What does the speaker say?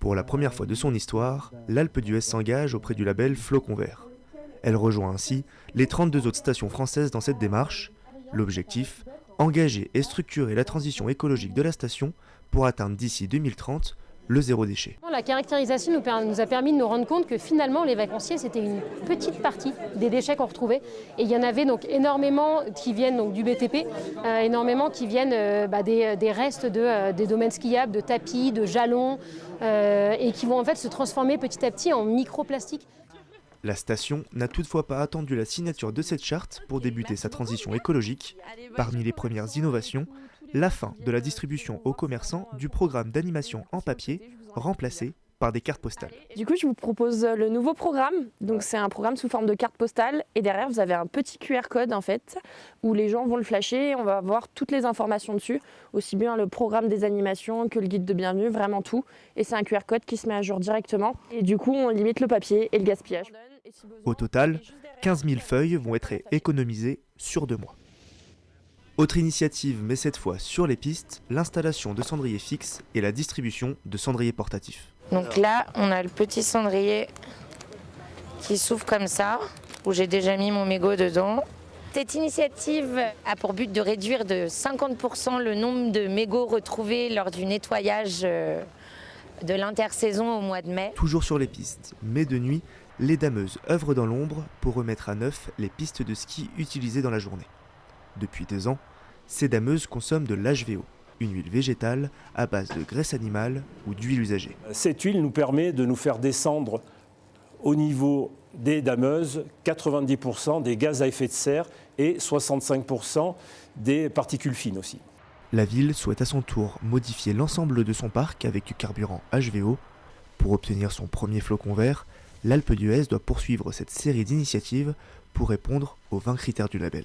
Pour la première fois de son histoire, l'Alpe d'Huez s'engage auprès du label Flocon Vert. Elle rejoint ainsi les 32 autres stations françaises dans cette démarche. L'objectif, engager et structurer la transition écologique de la station pour atteindre d'ici 2030 le zéro déchet. La caractérisation nous a permis de nous rendre compte que finalement les vacanciers c'était une petite partie des déchets qu'on retrouvait et il y en avait donc énormément qui viennent donc du BTP, énormément qui viennent des restes des domaines skiables, de tapis, de jalons et qui vont en fait se transformer petit à petit en microplastiques. La station n'a toutefois pas attendu la signature de cette charte pour débuter sa transition écologique. Parmi les premières innovations, la fin de la distribution aux commerçants du programme d'animation en papier, remplacé par des cartes postales. Du coup, je vous propose le nouveau programme. Donc, c'est un programme sous forme de carte postale. Et derrière, vous avez un petit QR code, en fait, où les gens vont le flasher. Et on va avoir toutes les informations dessus, aussi bien le programme des animations que le guide de bienvenue, vraiment tout. Et c'est un QR code qui se met à jour directement. Et du coup, on limite le papier et le gaspillage. Au total, 15 000 feuilles vont être économisées sur 2 mois. Autre initiative, mais cette fois sur les pistes, l'installation de cendriers fixes et la distribution de cendriers portatifs. Donc là, on a le petit cendrier qui s'ouvre comme ça, où j'ai déjà mis mon mégot dedans. Cette initiative a pour but de réduire de 50% le nombre de mégots retrouvés lors du nettoyage de l'intersaison au mois de mai. Toujours sur les pistes, mais de nuit, les dameuses œuvrent dans l'ombre pour remettre à neuf les pistes de ski utilisées dans la journée. Depuis 2 ans, ces dameuses consomment de l'HVO, une huile végétale à base de graisse animale ou d'huile usagée. Cette huile nous permet de nous faire descendre au niveau des dameuses 90% des gaz à effet de serre et 65% des particules fines aussi. La ville souhaite à son tour modifier l'ensemble de son parc avec du carburant HVO. Pour obtenir son premier flocon vert, l'Alpe d'Huez doit poursuivre cette série d'initiatives pour répondre aux 20 critères du label.